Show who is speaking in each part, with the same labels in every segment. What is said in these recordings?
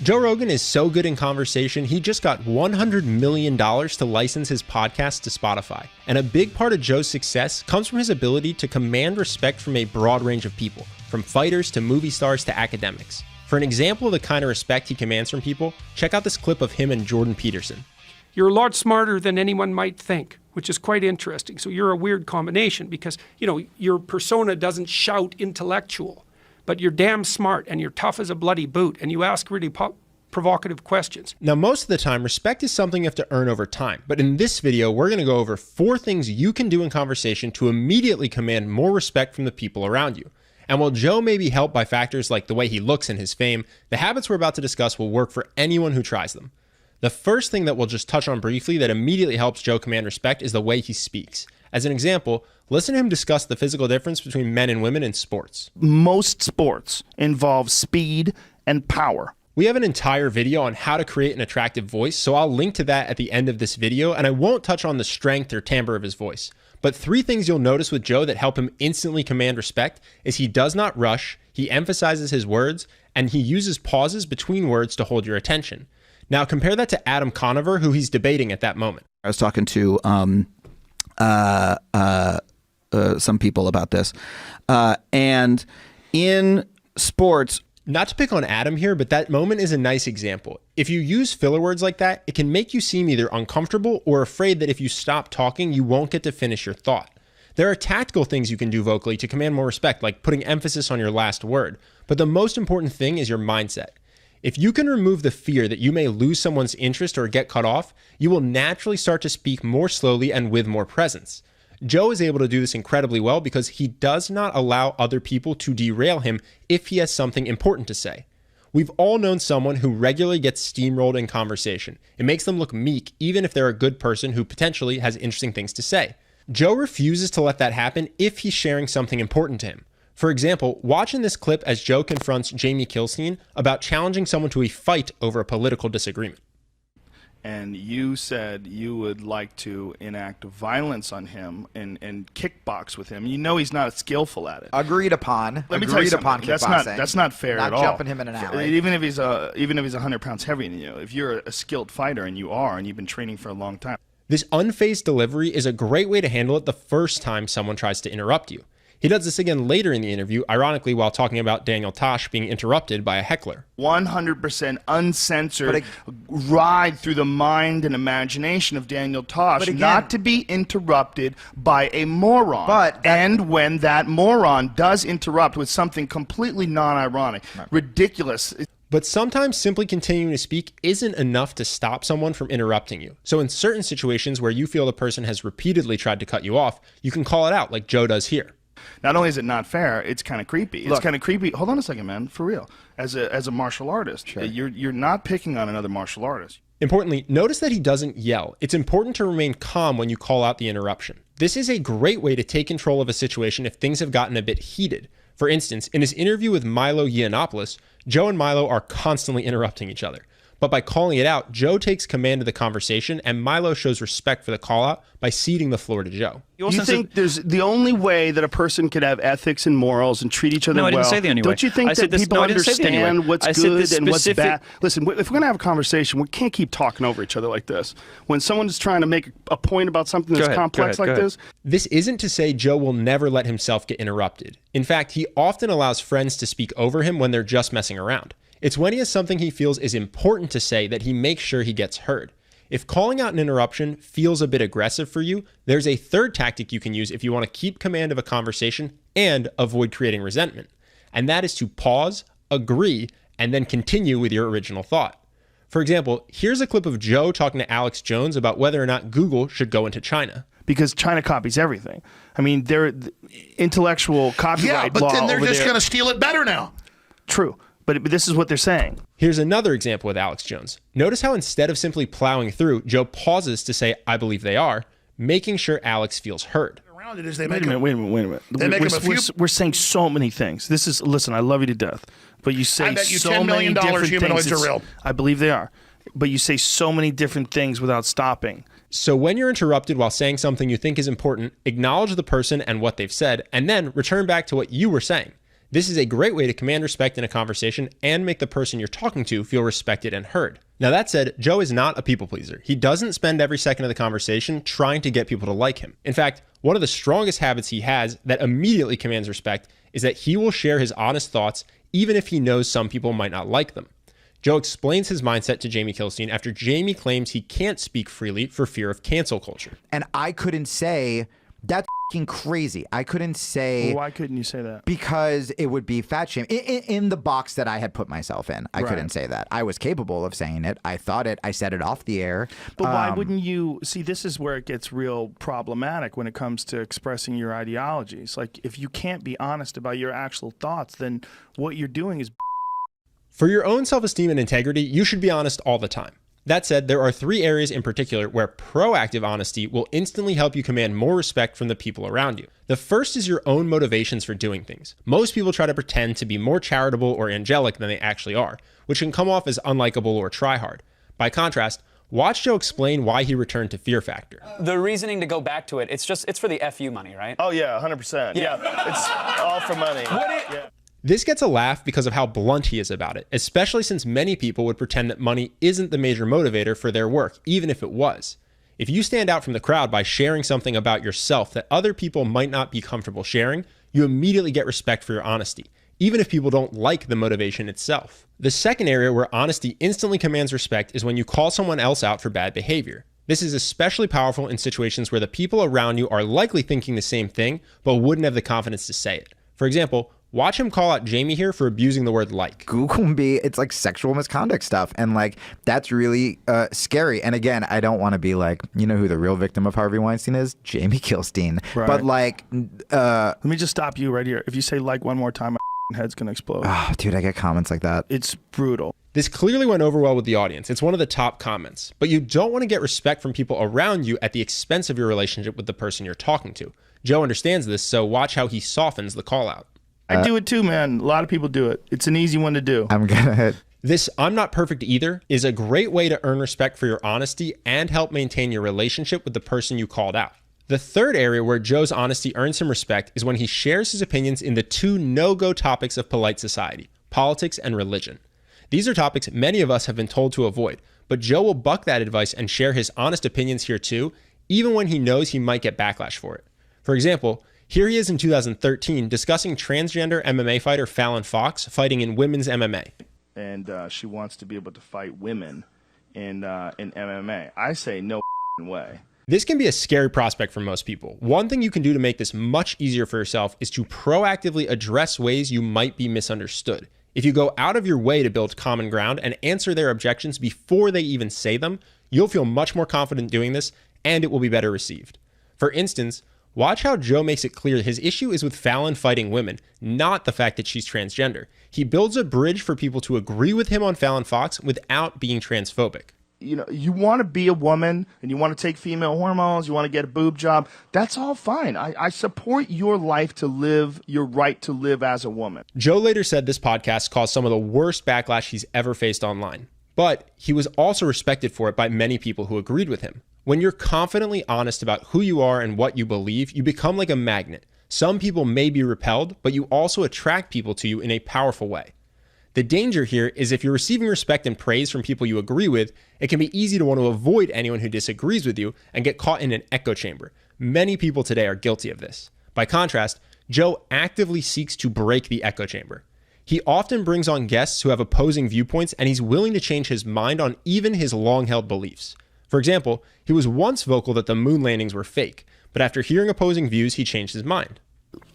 Speaker 1: Joe Rogan is so good in conversation, he just got $100 million to license his podcast to Spotify. And a big part of Joe's success comes from his ability to command respect from a broad range of people, from fighters to movie stars to academics. For an example of the kind of respect he commands from people, check out this clip of him and Jordan Peterson.
Speaker 2: You're a lot smarter than anyone might think, which is quite interesting. So you're a weird combination because, your persona doesn't shout intellectual, but you're damn smart and you're tough as a bloody boot and you ask really provocative questions.
Speaker 1: Now, most of the time, respect is something you have to earn over time. But in this video, we're going to go over 4 things you can do in conversation to immediately command more respect from the people around you. And while Joe may be helped by factors like the way he looks and his fame, the habits we're about to discuss will work for anyone who tries them. The first thing that we'll just touch on briefly that immediately helps Joe command respect is the way he speaks. As an example, listen to him discuss the physical difference between men and women in sports.
Speaker 3: Most sports involve speed and power.
Speaker 1: We have an entire video on how to create an attractive voice, so I'll link to that at the end of this video, and I won't touch on the strength or timbre of his voice. But 3 things you'll notice with Joe that help him instantly command respect is he does not rush, he emphasizes his words, and he uses pauses between words to hold your attention. Now compare that to Adam Conover, who he's debating at that moment.
Speaker 4: I was talking to some people about this, and in sports,
Speaker 1: not to pick on Adam here, but that moment is a nice example. If you use filler words like that, it can make you seem either uncomfortable or afraid that if you stop talking, you won't get to finish your thought. There are tactical things you can do vocally to command more respect, like putting emphasis on your last word. But the most important thing is your mindset. If you can remove the fear that you may lose someone's interest or get cut off, you will naturally start to speak more slowly and with more presence. Joe is able to do this incredibly well because he does not allow other people to derail him if he has something important to say. We've all known someone who regularly gets steamrolled in conversation. It makes them look meek even if they're a good person who potentially has interesting things to say. Joe refuses to let that happen if he's sharing something important to him. For example, watch in this clip as Joe confronts Jamie Kilstein about challenging someone to a fight over a political disagreement.
Speaker 3: And you said you would like to enact violence on him and kickbox with him. You know he's not skillful at it.
Speaker 5: Agreed upon.
Speaker 3: Let me tell you something.
Speaker 5: Kickboxing.
Speaker 3: That's not fair at all.
Speaker 5: Not jumping him in an alley.
Speaker 3: Even if he's 100 pounds heavier than you, if you're a skilled fighter, and you are, and you've been training for a long time.
Speaker 1: This unfazed delivery is a great way to handle it the first time someone tries to interrupt you. He does this again later in the interview, ironically while talking about Daniel Tosh being interrupted by a heckler.
Speaker 3: 100% uncensored ride through the mind and imagination of Daniel Tosh,
Speaker 5: again,
Speaker 3: not to be interrupted by a moron. And when that moron does interrupt with something completely non-ironic, ridiculous.
Speaker 1: But sometimes simply continuing to speak isn't enough to stop someone from interrupting you. So in certain situations where you feel the person has repeatedly tried to cut you off, you can call it out like Joe does here.
Speaker 3: Not only is it not fair, it's kind of creepy. It's kind of creepy. Hold on a second, man. For real. As a martial artist, sure. You're not picking on another martial artist.
Speaker 1: Importantly, notice that he doesn't yell. It's important to remain calm when you call out the interruption. This is a great way to take control of a situation if things have gotten a bit heated. For instance, in his interview with Milo Yiannopoulos, Joe and Milo are constantly interrupting each other. But by calling it out, Joe takes command of the conversation, and Milo shows respect for the call-out by ceding the floor to Joe.
Speaker 3: You think there's the only way that a person could have ethics and morals and treat each other well?
Speaker 6: No, I didn't say the only way.
Speaker 3: Don't you think that people understand what's good and what's bad? Listen, if we're going to have a conversation, we can't keep talking over each other like this. When someone's trying to make a point about something that's complex like this.
Speaker 1: This isn't to say Joe will never let himself get interrupted. In fact, he often allows friends to speak over him when they're just messing around. It's when he has something he feels is important to say that he makes sure he gets heard. If calling out an interruption feels a bit aggressive for you, there's a third tactic you can use if you want to keep command of a conversation and avoid creating resentment. And that is to pause, agree, and then continue with your original thought. For example, here's a clip of Joe talking to Alex Jones about whether or not Google should go into China.
Speaker 3: Because China copies everything. I mean, they're intellectual copyright law.
Speaker 7: Yeah, but then they're just going to steal it better now.
Speaker 3: True. But this is what they're saying.
Speaker 1: Here's another example with Alex Jones. Notice how instead of simply plowing through, Joe pauses to say, "I believe they are," making sure Alex feels heard.
Speaker 7: Around it is they
Speaker 3: Wait a minute. We're saying so many things. Listen, I love you to death, but you say
Speaker 7: I bet you
Speaker 3: so
Speaker 7: $10
Speaker 3: many
Speaker 7: million
Speaker 3: different
Speaker 7: humanoids
Speaker 3: things.
Speaker 7: are real.
Speaker 3: I believe they are. But you say so many different things without stopping.
Speaker 1: So when you're interrupted while saying something you think is important, acknowledge the person and what they've said, and then return back to what you were saying. This is a great way to command respect in a conversation and make the person you're talking to feel respected and heard. Now that said, Joe is not a people pleaser. He doesn't spend every second of the conversation trying to get people to like him. In fact, one of the strongest habits he has that immediately commands respect is that he will share his honest thoughts even if he knows some people might not like them. Joe explains his mindset to Jamie Kilstein after Jamie claims he can't speak freely for fear of cancel culture.
Speaker 5: And I couldn't say, that's f***ing crazy. I couldn't say...
Speaker 3: Why couldn't you say that?
Speaker 5: Because it would be fat shame. In the box that I had put myself in, I couldn't say that. I was capable of saying it. I thought it. I said it off the air.
Speaker 3: But why wouldn't you... See, this is where it gets real problematic when it comes to expressing your ideologies. Like, if you can't be honest about your actual thoughts, then what you're doing is...
Speaker 1: For your own self-esteem and integrity, you should be honest all the time. That said, there are 3 areas in particular where proactive honesty will instantly help you command more respect from the people around you. The first is your own motivations for doing things. Most people try to pretend to be more charitable or angelic than they actually are, which can come off as unlikable or try hard. By contrast, watch Joe explain why he returned to Fear Factor.
Speaker 6: The reasoning to go back to it, it's for the FU money, right?
Speaker 8: Oh yeah, 100%. Yeah, it's all for money. Yeah.
Speaker 1: This gets a laugh because of how blunt he is about it, especially since many people would pretend that money isn't the major motivator for their work, even if it was. If you stand out from the crowd by sharing something about yourself that other people might not be comfortable sharing, you immediately get respect for your honesty, even if people don't like the motivation itself. The second area where honesty instantly commands respect is when you call someone else out for bad behavior. This is especially powerful in situations where the people around you are likely thinking the same thing, but wouldn't have the confidence to say it. For example, watch him call out Jamie here for abusing the word like.
Speaker 5: Google me, it's like sexual misconduct stuff. And like, that's really scary. And again, I don't want to be like, you know who the real victim of Harvey Weinstein is? Jamie Kilstein.
Speaker 3: Right.
Speaker 5: But like...
Speaker 3: Let me just stop you right here. If you say like one more time, my head's going to explode.
Speaker 5: Oh, dude, I get comments like that.
Speaker 3: It's brutal.
Speaker 1: This clearly went over well with the audience. It's one of the top comments. But you don't want to get respect from people around you at the expense of your relationship with the person you're talking to. Joe understands this, so watch how he softens the call out.
Speaker 3: I do it too, man. A lot of people do it. It's an easy one to do.
Speaker 5: I'm gonna...
Speaker 1: This "I'm not perfect either" is a great way to earn respect for your honesty and help maintain your relationship with the person you called out. The third area where Joe's honesty earns him respect is when he shares his opinions in the 2 no-go topics of polite society, politics and religion. These are topics many of us have been told to avoid, but Joe will buck that advice and share his honest opinions here too, even when he knows he might get backlash for it. For example, here he is in 2013 discussing transgender MMA fighter Fallon Fox fighting in women's MMA.
Speaker 8: And she wants to be able to fight women in MMA. I say no way.
Speaker 1: This can be a scary prospect for most people. One thing you can do to make this much easier for yourself is to proactively address ways you might be misunderstood. If you go out of your way to build common ground and answer their objections before they even say them, you'll feel much more confident doing this, and it will be better received. For instance, watch how Joe makes it clear his issue is with Fallon fighting women, not the fact that she's transgender. He builds a bridge for people to agree with him on Fallon Fox without being transphobic.
Speaker 8: You know, you want to be a woman and you want to take female hormones, you want to get a boob job. That's all fine. I support your life to live, your right to live as a woman.
Speaker 1: Joe later said this podcast caused some of the worst backlash he's ever faced online, but he was also respected for it by many people who agreed with him. When you're confidently honest about who you are and what you believe, you become like a magnet. Some people may be repelled, but you also attract people to you in a powerful way. The danger here is if you're receiving respect and praise from people you agree with, it can be easy to want to avoid anyone who disagrees with you and get caught in an echo chamber. Many people today are guilty of this. By contrast, Joe actively seeks to break the echo chamber. He often brings on guests who have opposing viewpoints, and he's willing to change his mind on even his long-held beliefs. For example, he was once vocal that the moon landings were fake, but after hearing opposing views, he changed his mind.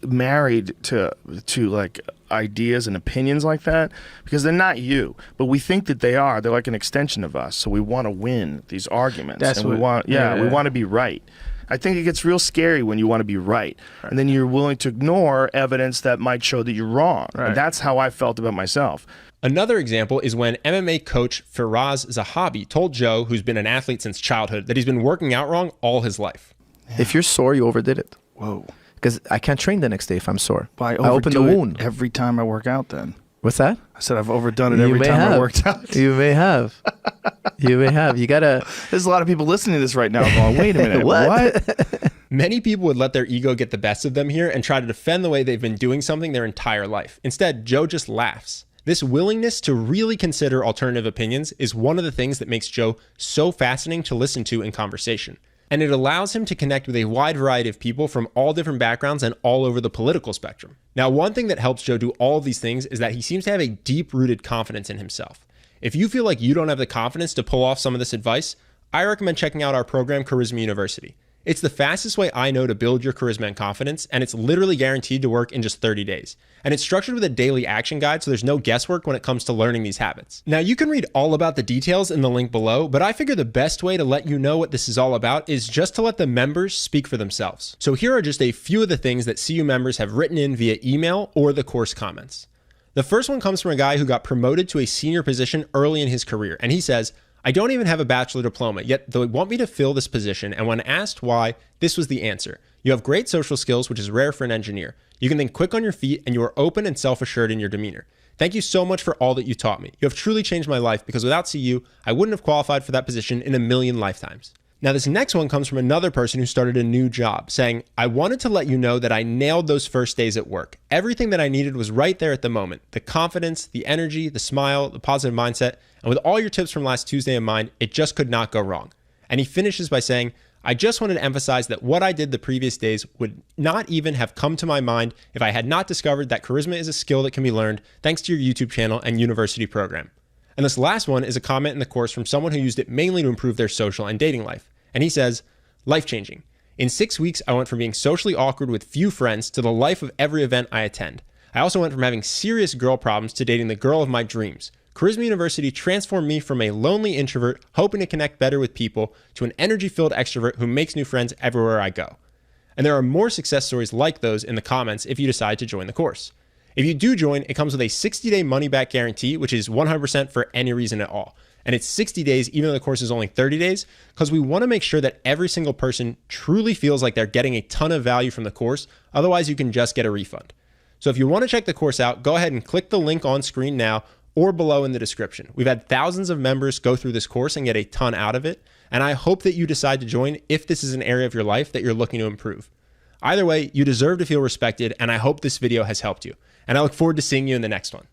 Speaker 3: Married to like ideas and opinions like that, because they're not you, but we think that they are. They're like an extension of us, so we want to win these arguments.
Speaker 4: That's
Speaker 3: and
Speaker 4: what,
Speaker 3: we want we want to be right. I think it gets real scary when you want to be right, and then you're willing to ignore evidence that might show that you're wrong. And that's how I felt about myself.
Speaker 1: Another example is when MMA coach Firas Zahabi told Joe, who's been an athlete since childhood, that he's been working out wrong all his life.
Speaker 9: If you're sore, you overdid it.
Speaker 3: Whoa.
Speaker 9: Because I can't train the next day if I'm sore.
Speaker 3: Well,
Speaker 9: I opened the wound.
Speaker 3: Every time I work out then.
Speaker 9: What's that?
Speaker 3: I said I've overdone it every time I worked out.
Speaker 9: You may have. You may have. You gotta...
Speaker 3: There's a lot of people listening to this right now going, wait a minute, what?
Speaker 1: Many people would let their ego get the best of them here and try to defend the way they've been doing something their entire life. Instead, Joe just laughs. This willingness to really consider alternative opinions is one of the things that makes Joe so fascinating to listen to in conversation. And it allows him to connect with a wide variety of people from all different backgrounds and all over the political spectrum. Now, one thing that helps Joe do all of these things is that he seems to have a deep-rooted confidence in himself. If you feel like you don't have the confidence to pull off some of this advice, I recommend checking out our program, Charisma University. It's the fastest way I know to build your charisma and confidence, and it's literally guaranteed to work in just 30 days. And it's structured with a daily action guide, so there's no guesswork when it comes to learning these habits. Now, you can read all about the details in the link below, but I figure the best way to let you know what this is all about is just to let the members speak for themselves. So here are just a few of the things that CU members have written in via email or the course comments. The first one comes from a guy who got promoted to a senior position early in his career, and he says, I don't even have a bachelor diploma, yet they want me to fill this position, and when asked why, this was the answer. You have great social skills, which is rare for an engineer. You can think quick on your feet, and you are open and self-assured in your demeanor. Thank you so much for all that you taught me. You have truly changed my life, because without CU, I wouldn't have qualified for that position in a million lifetimes. Now, this next one comes from another person who started a new job, saying, I wanted to let you know that I nailed those first days at work. Everything that I needed was right there at the moment. The confidence, the energy, the smile, the positive mindset, and with all your tips from last Tuesday in mind, it just could not go wrong. And he finishes by saying, I just wanted to emphasize that what I did the previous days would not even have come to my mind if I had not discovered that charisma is a skill that can be learned thanks to your YouTube channel and university program. And this last one is a comment in the course from someone who used it mainly to improve their social and dating life. And he says, life-changing. In 6 weeks, I went from being socially awkward with few friends to the life of every event I attend. I also went from having serious girl problems to dating the girl of my dreams. Charisma University transformed me from a lonely introvert hoping to connect better with people to an energy-filled extrovert who makes new friends everywhere I go. And there are more success stories like those in the comments if you decide to join the course. If you do join, it comes with a 60-day money-back guarantee, which is 100% for any reason at all. And it's 60 days, even though the course is only 30 days, because we want to make sure that every single person truly feels like they're getting a ton of value from the course. Otherwise, you can just get a refund. So if you want to check the course out, go ahead and click the link on screen now or below in the description. We've had thousands of members go through this course and get a ton out of it. And I hope that you decide to join if this is an area of your life that you're looking to improve. Either way, you deserve to feel respected, and I hope this video has helped you. And I look forward to seeing you in the next one.